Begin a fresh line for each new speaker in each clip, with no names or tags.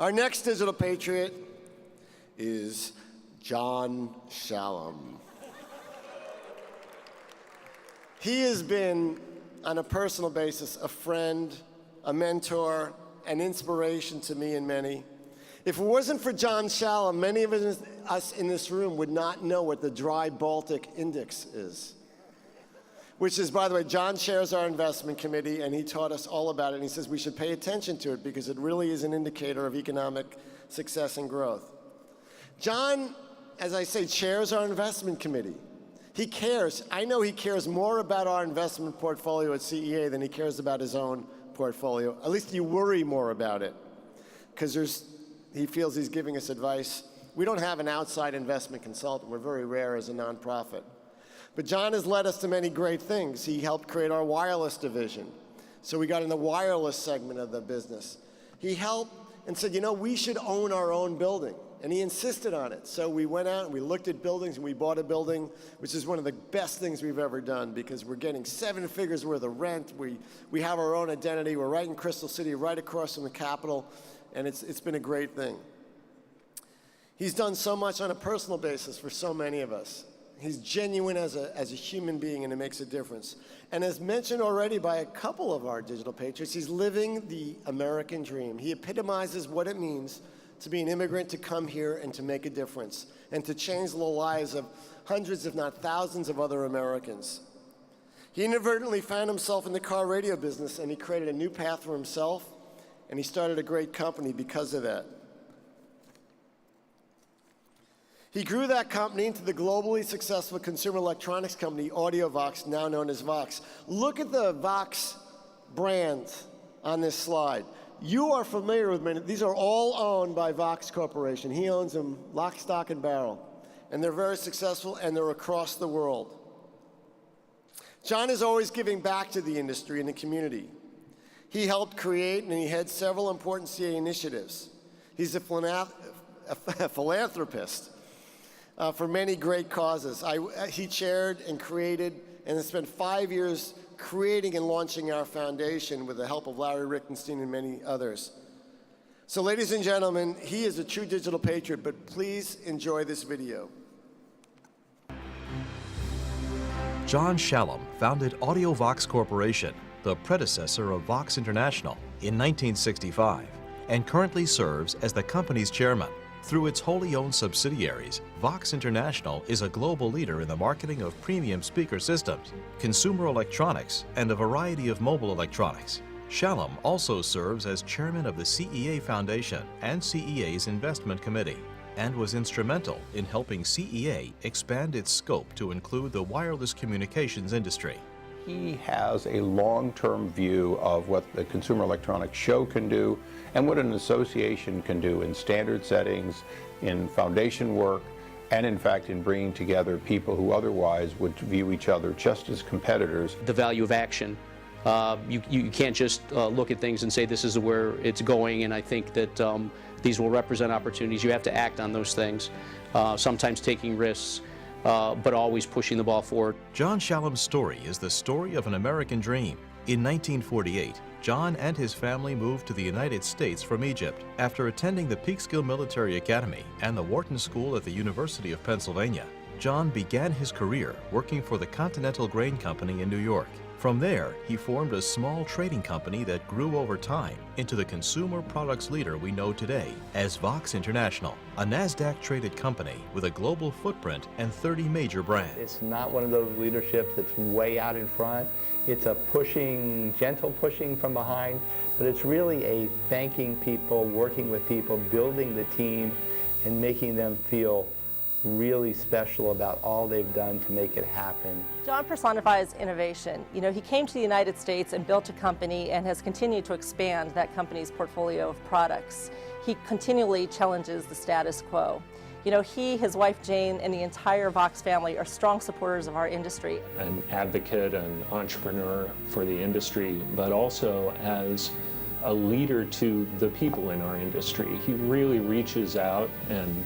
Our next digital patriot is John Shalam. He has been, on a personal basis, a friend, a mentor, an inspiration to me and many. If it wasn't for John Shalam, many of us in this room would not know what the Dry Baltic Index is. Which is, by the way, John chairs our investment committee, and he taught us all about it, and he says we should pay attention to it because it really is an indicator of economic success and growth. John, as I say, chairs our investment committee. He cares. I know he cares more about our investment portfolio at CEA than he cares about his own portfolio. At least you worry more about it, because he feels he's giving us advice. We don't have an outside investment consultant. We're very rare as a nonprofit. But John has led us to many great things. He helped create our wireless division. So we got in the wireless segment of the business. He helped and said, you know, we should own our own building. And he insisted on it. So we went out and we looked at buildings and we bought a building, which is one of the best things we've ever done because we're getting 7 figures worth of rent. We have our own identity. We're right in Crystal City, right across from the Capitol. And it's been a great thing. He's done so much on a personal basis for so many of us. He's genuine as a human being, and it makes a difference. And as mentioned already by a couple of our digital patriots, he's living the American dream. He epitomizes what it means to be an immigrant, to come here and to make a difference, and to change the lives of hundreds, if not thousands, of other Americans. He inadvertently found himself in the car radio business, and he created a new path for himself, and he started a great company because of that. He grew that company into the globally successful consumer electronics company, AudioVox, now known as Vox. Look at the Vox brand on this slide. You are familiar with many. These are all owned by Vox Corporation. He owns them lock, stock, and barrel. And they're very successful, and they're across the world. John is always giving back to the industry and the community. He helped create and he heads several important CEA initiatives. He's a philanthropist for many great causes. He chaired and created and has spent 5 years creating and launching our foundation with the help of Larry Richtenstein and many others. So ladies and gentlemen, he is a true digital patriot, but please enjoy this video.
John Shalam founded AudioVox Corporation, the predecessor of Vox International, in 1965, and currently serves as the company's chairman. Through its wholly owned subsidiaries, Vox International is a global leader in the marketing of premium speaker systems, consumer electronics, and a variety of mobile electronics. Shalam also serves as chairman of the CEA Foundation and CEA's Investment Committee, and was instrumental in helping CEA expand its scope to include the wireless communications industry.
He has a long-term view of what the Consumer Electronics Show can do and what an association can do in standard settings, in foundation work, and in fact in bringing together people who otherwise would view each other just as competitors.
The value of action. You can't just look at things and say this is where it's going, and I think that these will represent opportunities. You have to act on those things, sometimes taking risks, but always pushing the ball forward.
John Shalam's story is the story of an American dream. In 1948, John and his family moved to the United States from Egypt after attending the Peekskill Military Academy and the Wharton School at the University of Pennsylvania. John began his career working for the Continental Grain Company in New York. From there, he formed a small trading company that grew over time into the consumer products leader we know today as Vox International, a NASDAQ-traded company with a global footprint and 30 major brands.
It's not one of those leaderships that's way out in front. It's a pushing, gentle pushing from behind, but it's really a thanking people, working with people, building the team, and making them feel really special about all they've done to make it happen.
John personifies innovation. You know, he came to the United States and built a company and has continued to expand that company's portfolio of products. He continually challenges the status quo. You know, he, his wife Jane, and the entire Vox family are strong supporters of our industry.
An advocate, an entrepreneur for the industry, but also as a leader to the people in our industry. He really reaches out and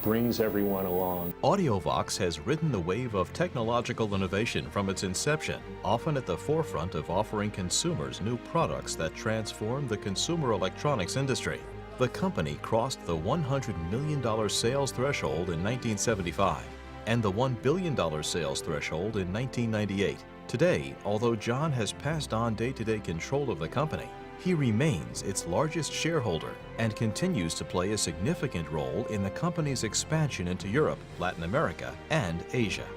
brings everyone along.
AudioVox has ridden the wave of technological innovation from its inception, often at the forefront of offering consumers new products that transform the consumer electronics industry. The company crossed the $100 million sales threshold in 1975 and the $1 billion sales threshold in 1998. Today, although John has passed on day-to-day control of the company, he remains its largest shareholder and continues to play a significant role in the company's expansion into Europe, Latin America, and Asia.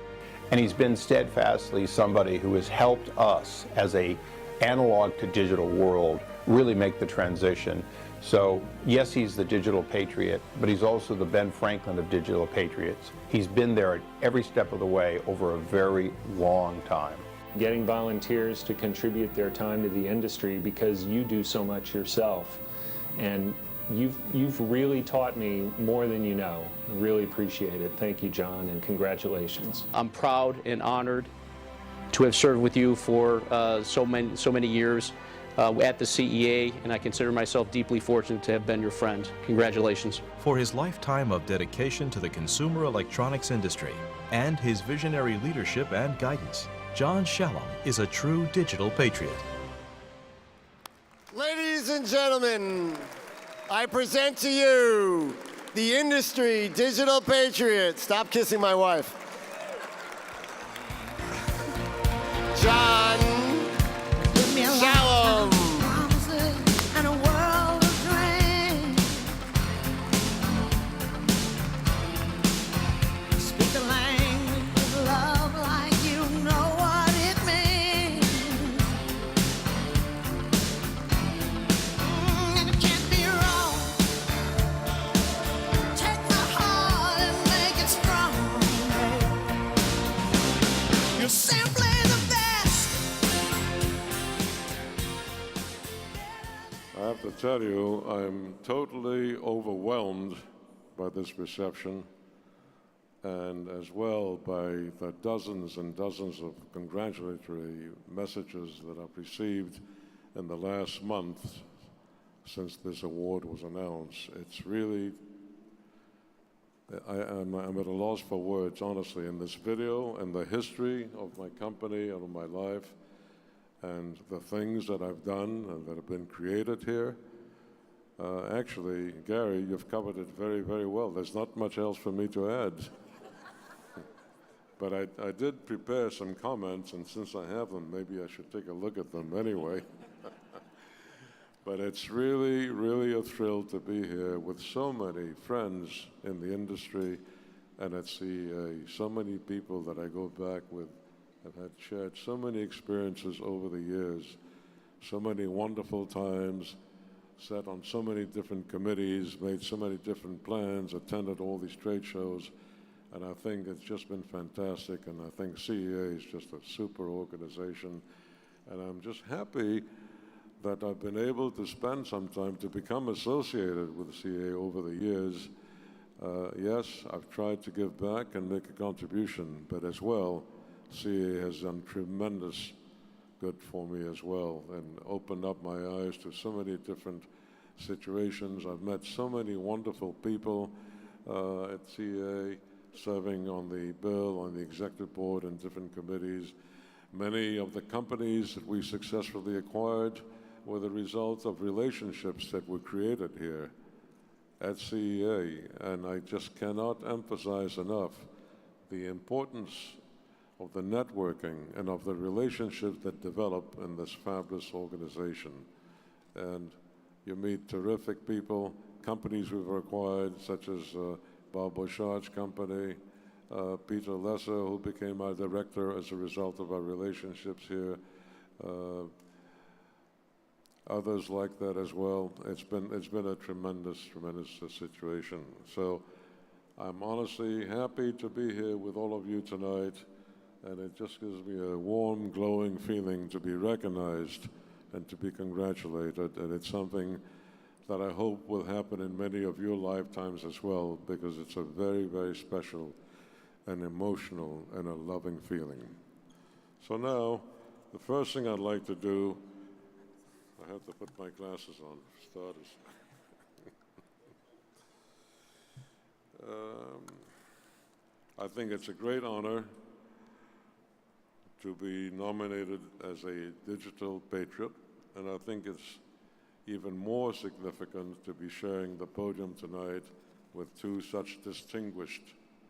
And he's been steadfastly somebody who has helped us as a analog to digital world really make the transition. So yes, he's the digital patriot, but he's also the Ben Franklin of digital patriots. He's been there at every step of the way over a very long time.
Getting volunteers to contribute their time to the industry because you do so much yourself. And you've really taught me more than you know. I really appreciate it. Thank you, John, and congratulations.
I'm proud and honored to have served with you for so many years at the CEA, and I consider myself deeply fortunate to have been your friend. Congratulations.
For his lifetime of dedication to the consumer electronics industry and his visionary leadership and guidance, John Shalam is a true digital patriot.
Ladies and gentlemen, I present to you the industry digital patriot. Stop kissing my wife. John Shalam.
I have to tell you, I'm totally overwhelmed by this reception, and as well by the dozens and dozens of congratulatory messages that I've received in the last month since this award was announced. It's really, I'm at a loss for words, honestly, in this video and the history of my company and of my life, and the things that I've done and that have been created here. Actually, Gary, you've covered it very, very well. There's not much else for me to add. But I did prepare some comments, and since I have them, maybe I should take a look at them anyway. But it's really, really a thrill to be here with so many friends in the industry and at CEA, so many people that I go back with. I've had shared so many experiences over the years, so many wonderful times, sat on so many different committees, made so many different plans, attended all these trade shows, and I think it's just been fantastic, and I think CEA is just a super organization, and I'm just happy that I've been able to spend some time to become associated with CEA over the years. Yes, I've tried to give back and make a contribution, but as well, CEA has done tremendous good for me as well and opened up my eyes to so many different situations. I've met so many wonderful people at CEA, serving on the bill, on the executive board and different committees. Many of the companies that we successfully acquired were the result of relationships that were created here at CEA, and I just cannot emphasize enough the importance of the networking and of the relationships that develop in this fabulous organization. And you meet terrific people, companies we've acquired, such as Bob Bouchard's company, Peter Lesser, who became our director as a result of our relationships here, others like that as well. It's been a tremendous, tremendous situation. So I'm honestly happy to be here with all of you tonight, and it just gives me a warm, glowing feeling to be recognized and to be congratulated, and it's something that I hope will happen in many of your lifetimes as well, because it's a very, very special and emotional and a loving feeling. So now, the first thing I'd like to do, I have to put my glasses on for starters. I think it's a great honor to be nominated as a digital patriot, and I think it's even more significant to be sharing the podium tonight with two such distinguished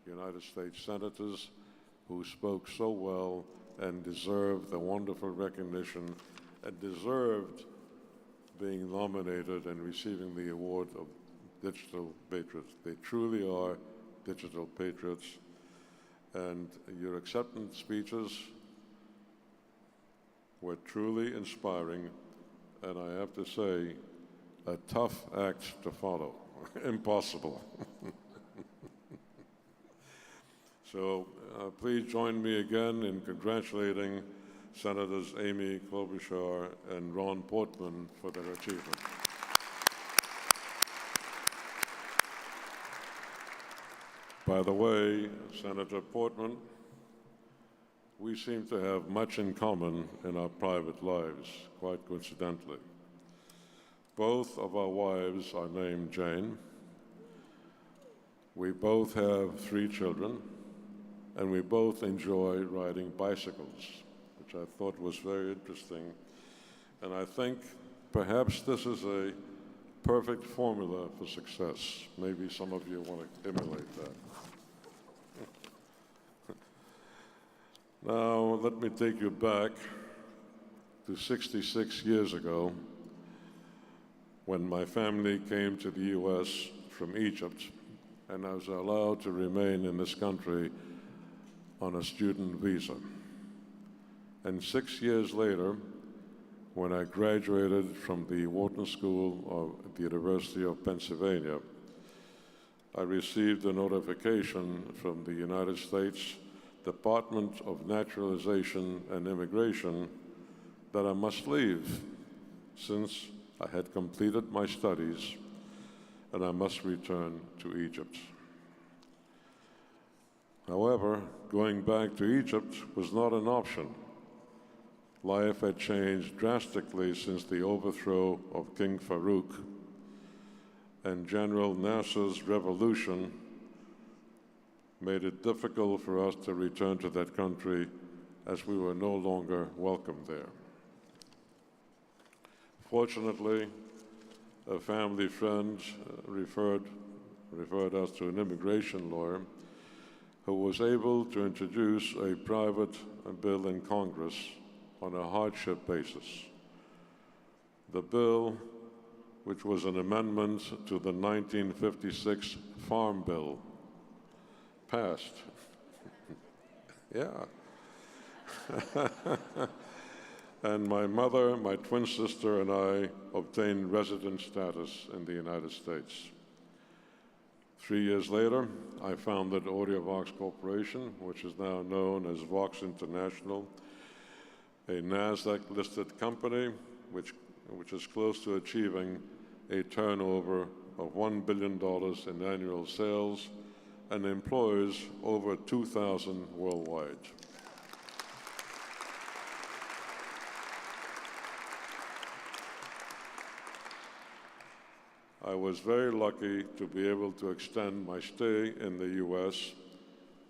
United States senators who spoke so well and deserved the wonderful recognition and deserved being nominated and receiving the award of Digital Patriots. They truly are digital patriots. And your acceptance speeches were truly inspiring, and I have to say, a tough act to follow. Impossible. So please join me again in congratulating Senators Amy Klobuchar and Ron Portman for their achievement. By the way, Senator Portman, we seem to have much in common in our private lives, quite coincidentally. Both of our wives are named Jane. We both have 3 children, and we both enjoy riding bicycles, which I thought was very interesting. And I think perhaps this is a perfect formula for success. Maybe some of you want to emulate that. Now, let me take you back to 66 years ago when my family came to the U.S. from Egypt, and I was allowed to remain in this country on a student visa. And 6 years later, when I graduated from the Wharton School of the University of Pennsylvania, I received a notification from the United States Department of Naturalization and Immigration that I must leave since I had completed my studies and I must return to Egypt. However, going back to Egypt was not an option. Life had changed drastically since the overthrow of King Farouk and General Nasser's revolution made it difficult for us to return to that country as we were no longer welcome there. Fortunately, a family friend referred us to an immigration lawyer who was able to introduce a private bill in Congress on a hardship basis. The bill, which was an amendment to the 1956 Farm Bill, passed. Yeah. And my mother, my twin sister, and I obtained resident status in the United States. 3 years later, I founded AudioVox Corporation, which is now known as Vox International, a NASDAQ-listed company which is close to achieving a turnover of $1 billion in annual sales and employs over 2,000 worldwide. I was very lucky to be able to extend my stay in the U.S.,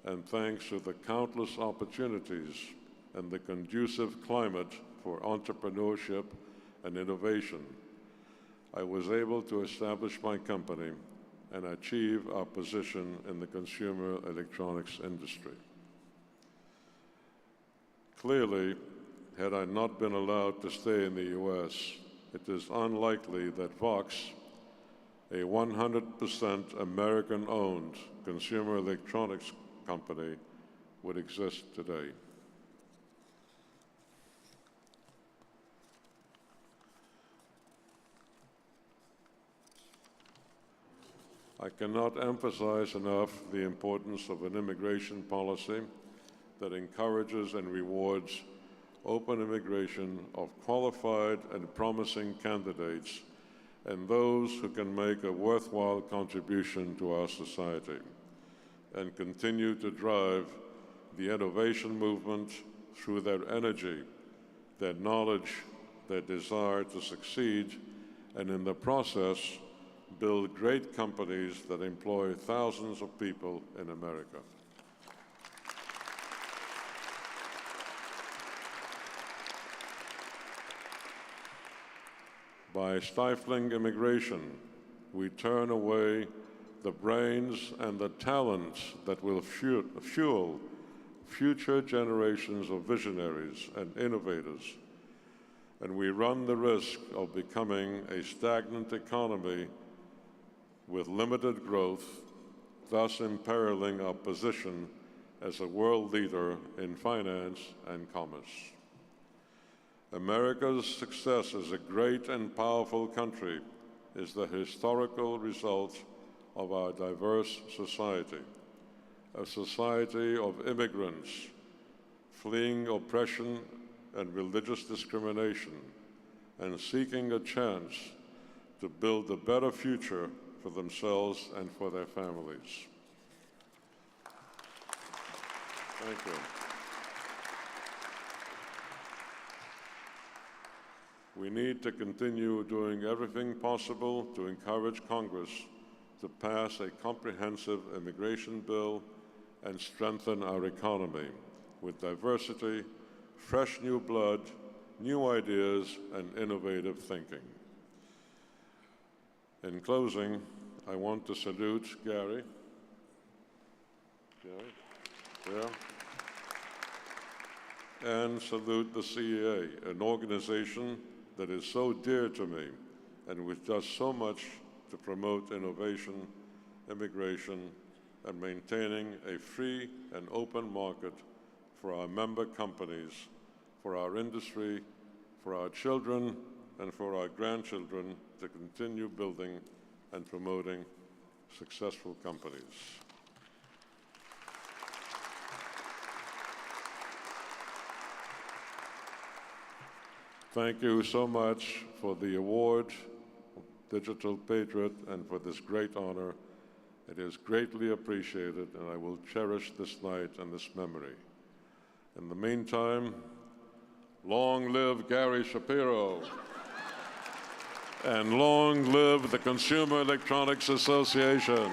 and thanks to the countless opportunities and the conducive climate for entrepreneurship and innovation, I was able to establish my company and achieve our position in the consumer electronics industry. Clearly, had I not been allowed to stay in the U.S., it is unlikely that Vox, a 100% American-owned consumer electronics company, would exist today. I cannot emphasize enough the importance of an immigration policy that encourages and rewards open immigration of qualified and promising candidates and those who can make a worthwhile contribution to our society and continue to drive the innovation movement through their energy, their knowledge, their desire to succeed, and in the process, build great companies that employ thousands of people in America. By stifling immigration, we turn away the brains and the talents that will fuel future generations of visionaries and innovators. And we run the risk of becoming a stagnant economy with limited growth, thus imperiling our position as a world leader in finance and commerce. America's success as a great and powerful country is the historical result of our diverse society, a society of immigrants fleeing oppression and religious discrimination and seeking a chance to build a better future for themselves and for their families. Thank you. We need to continue doing everything possible to encourage Congress to pass a comprehensive immigration bill and strengthen our economy with diversity, fresh new blood, new ideas, and innovative thinking. In closing, I want to salute Gary. Yeah. And salute the CEA, an organization that is so dear to me and which does so much to promote innovation, immigration, and maintaining a free and open market for our member companies, for our industry, for our children, and for our grandchildren to continue building and promoting successful companies. Thank you so much for the award, Digital Patriot, and for this great honor. It is greatly appreciated, and I will cherish this night and this memory. In the meantime, long live Gary Shapiro, and long live the Consumer Electronics Association.